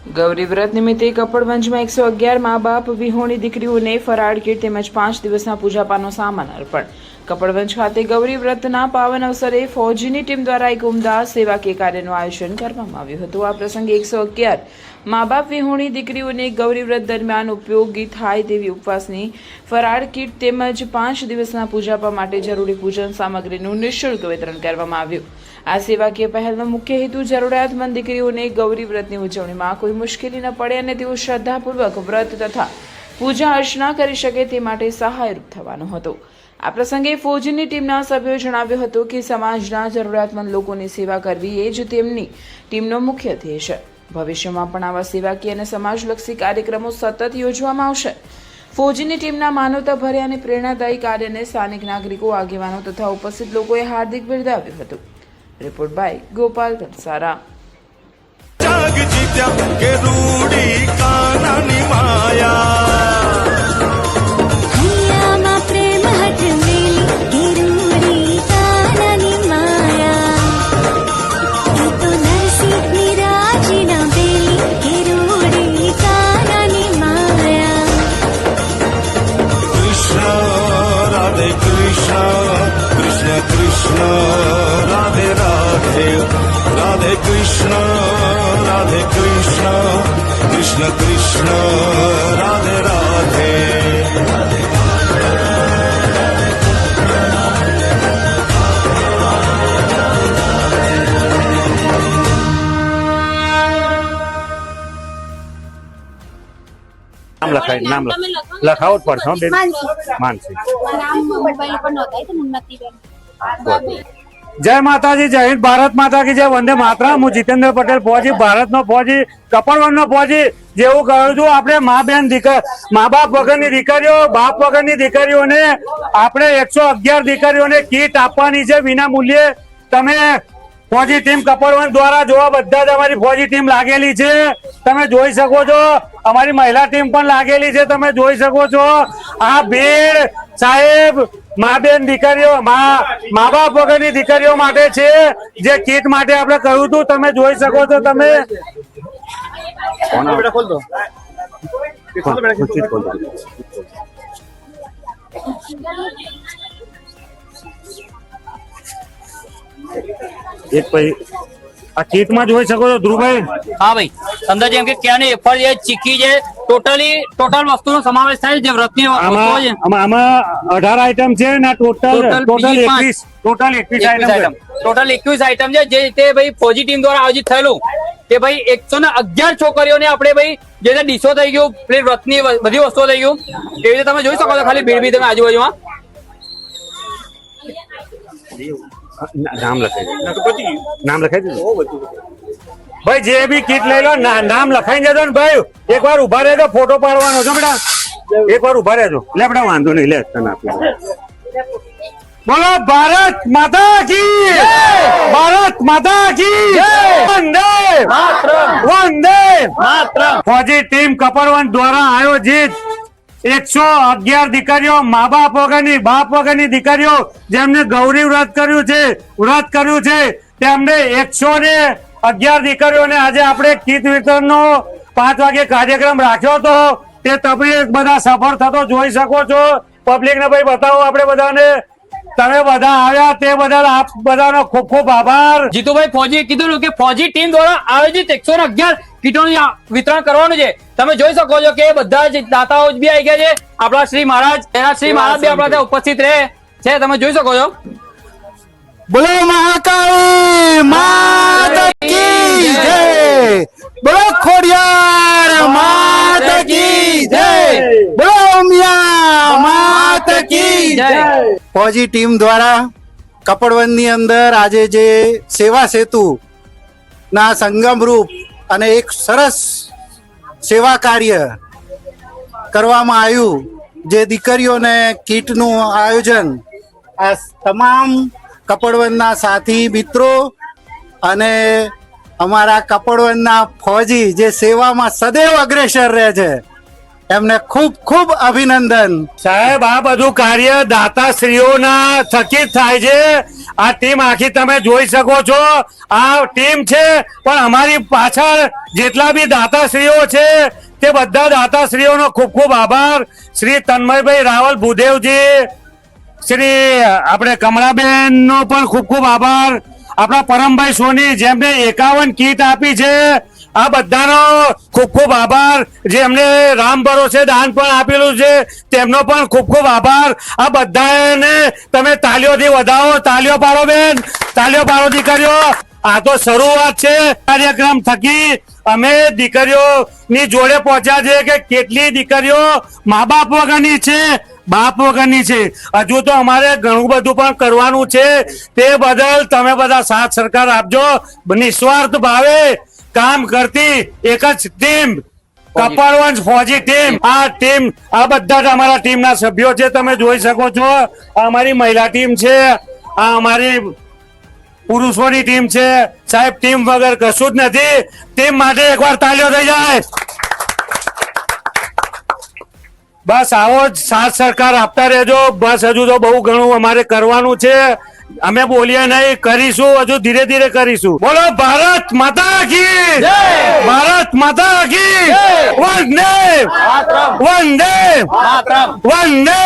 ગૌરી વ્રત નિમિત્તે કપડવંજમાં 111 મા બાપ વિહોણી દીકરીઓને ફરાળ કીટ તેમજ 5 દિવસના પૂજાપાનો સામાન અર્પણ. કપડવંજ ખાતે ગૌરી વ્રતના પાવન અવસરે ફૌજીની ટીમ દ્વારા એક ઉમદા સેવાકીય કાર્યનું આયોજન કરવામાં આવ્યું હતું. આ પ્રસંગે 111 મા બાપ વિહોણી દીકરીઓને ગૌરી વ્રત દરમિયાન ઉપયોગી થાય તેવી ઉપવાસની ફરાળ કીટ તેમજ 5 દિવસના પૂજાપા માટે જરૂરી પૂજન સામગ્રીનું નિઃશુલ્ક વિતરણ કરવામાં આવ્યું. આ સેવાકીય પહેલનો મુખ્ય હેતુ જરૂરિયાતમંદ દીકરીઓને ગૌરી વ્રતની ઉજવણીમાં કોઈ મુશ્કેલી ન પડે અને તેઓ શ્રદ્ધાપૂર્વક વ્રત તથા પૂજા અર્ચના કરી શકે તે માટે સહાયરૂપ થવાનો હતો. આ પ્રસંગે ફૌજીની ટીમના સભ્યોએ જણાવ્યું હતું કે સમાજના જરૂરિયાતમંદ લોકોની સેવા કરવી એ જ તેમની ટીમનો મુખ્ય ધ્યેય છે. ભવિષ્યમાં પણ આવા સેવાકીય અને સમાજલક્ષી કાર્યક્રમો સતત યોજવામાં આવશે. ફૌજીની ટીમના માનવતાભર્યા અને પ્રેરણાદાયી કાર્યને સ્થાનિક નાગરિકો, આગેવાનો તથા ઉપસ્થિત લોકોએ હાર્દિક બિરદાવ્યું હતું. Report by Gopal Kansara. राधे कृष्ण राधे कृष्ण कृष्ण कृष्ण राधे राधे. નામ લખાવો જ પડશે. માનસી. જય માતાજી, જય હિન્દ, ભારત માતા કી જય, વંદે માતરમ. હું જીતેન્દ્ર પટેલ, ફૌજી, ભારતનો ફૌજી, કપડવંજનો ફૌજી. જેવું કહ્યું છું, આપણે મા બાપ વગરની દીકરીઓ, બાપ વગરની દીકરીઓને આપણે 111 દીકરીઓને કીટ આપવાની છે વિના મૂલ્યે. તમે ફૌજી ટીમ કપડવંજ દ્વારા જોવા બધા જ અમારી ફૌજી ટીમ લાગેલી છે, તમે જોઈ શકો છો. અમારી મહિલા ટીમ પણ લાગેલી છે, તમે જોઈ શકો છો. આ ભીડ સાહેબ મા બેન દીકરીઓ, મા બાપ વગરની દીકરીઓ માટે છે, જે કીટ માટે આપણે કહ્યું હતું, તમે જોઈ શકો છો. તમે એક ભાઈ આ કીટ માં જોઈ શકો છો. ધ્રુવભાઈ, હા ભાઈ, અંદર જેમ કે ક્યાં વેફર છે, ચીકી છે, ટોટલ વસ્તુનો સમાવેશ થાય છે. વ્રતની આમાં 18 આઈટમ છે ને ટોટલ 21 આઈટમ છે. જે રીતે ભાઈ ફૌજી ટીમ દ્વારા આયોજિત થયેલું કે ભાઈ 111 છોકરીઓને આપણે ભાઈ જે ડીશો થઈ ગયું, વ્રતની બધી વસ્તુઓ થઈ ગયું, એવી રીતે તમે જોઈ શકો છો. ખાલી ભીડ ભીડ તમે આજુબાજુમાં નામ લખાઈ દીધું ભાઈ. જે બી કીટ લઈ લો, નામ લખાઈ જજો ને ભાઈ. એક વાર ઉભા રહેજો, ફોટો પાડવાનો છે બેટા. એક વાર ઉભા રહેજો. લે બેટા, વાંધો નહીં, લે તને આપી. બોલો ભારત માતા કી, ભારત માતા કી, વંદે માતરમ, વંદે માતરમ. ફૌજી ટીમ કપડવંજ દ્વારા આયોજિત 111 દીકરીઓ, મા બાપ વગરની, બાપ વગરની દીકરીઓ જેમને ગૌરી વ્રત કર્યું છે તેમને 111 દીકરીઓને આજે આપણે કીટ વિતરણનો 5 વાગે કાર્યક્રમ રાખ્યો હતો. તે તમે બધા સફળ થતો જોઈ શકો છો. પબ્લિક ને ભાઈ બતાવો આપણે બધાને. તમે બધા આવ્યા તે બદલ આપ બધાનો ખૂબ ખૂબ આભાર. જીતુભાઈ ફૌજી કીધું કે ફૌજી ટીમ દ્વારા આયોજિત 111 કીટોનું વિતરણ કરવાનું છે. તમે જોઈ શકો છો કે બધા જ દાતાઓ બી આવી ગયા છે. આપણા શ્રી મહારાજ, એના શ્રી મહારાજ બી આપણા ત્યાં ઉપસ્થિત રહે છે, તમે જોઈ શકો છો. बोलो महाकाली माता की जय, बोलो खोडियार माता की जय, बोलो उमिया माता की जय. फौजी टीम દ્વારા કપડવંજની અંદર આજે જે સેવા સેતુ ના સંગમ રૂપ અને એક સરસ સેવા કાર્ય કરવામાં આવ્યું, જે દીકરીઓને કીટનું આયોજન આ તમામ કપડવંજના સાથી મિત્રો અને અમારા કપડવંજના ફૌજી જે સેવામાં સદૈવ અગ્રેસર રહે છે એમને ખૂબ ખૂબ અભિનંદન. સાહેબ આ બધું કાર્ય દાતાશ્રીઓના થકી જ થાય છે. આ ટીમ આખી તમે જોઈ શકો છો, આ ટીમ છે, પણ અમારી પાછળ જેટલા બી દાતાશ્રીઓ છે તે બધા દાતાશ્રીઓનો ખૂબ ખૂબ આભાર. શ્રી તન્મયભાઈ રાવલ ભૂદેવજી, શ્રી આપણે કમળાબેન નો પણ ખૂબ ખૂબ આભાર. આપણા પરમભાઈ સોની જેમને 51 કીટ આપી છે, આ બધાનો ખૂબ ખૂબ આભાર. જે એમને રામ ભરોસે દાન પણ આપેલું છે તેમનો પણ ખૂબ ખૂબ આભાર. આ બધાને તમે તાલીઓથી વધાવો. તાલીઓ પાડો બેન, તાલીઓ પાડો દીકરીઓ. આ તો શરૂઆત છે. કાર્યક્રમ થકી અમે દીકરીઓની જોડે પહોંચ્યા છે કે કેટલી દીકરીઓ મા બાપ વગરની છે, બાપ વગરની છે. હજુ તો અમારે ઘણું બધું પણ કરવાનું છે. તે બદલ તમે બધા સાથ સરકાર આપજો. નિસ્વાર્થ ભાવે કામ કરતી એક જ ટીમ કપડવંજ ફોજી ટીમ. આ ટીમ, આ બધા જ અમારા ટીમના સભ્યો છે, તમે જોઈ શકો છો. આ અમારી મહિલા ટીમ છે, આ અમારી પુરુષોની ટીમ છે. સાહેબ ટીમ વગર કશું જ નથી. ટીમ માટે એકવાર તાલીઓ થઈ જાય. બસ આવો જ સાથ સરકાર આપતા રહેજો. બસ હજુ તો બહુ ઘણું અમારે કરવાનું છે. અમે બોલીએ નહીં, કરીશું. હજુ ધીરે ધીરે કરીશું. બોલો ભારત માતા કી, ભારત માતા કી. વંદે વંદે વંદે.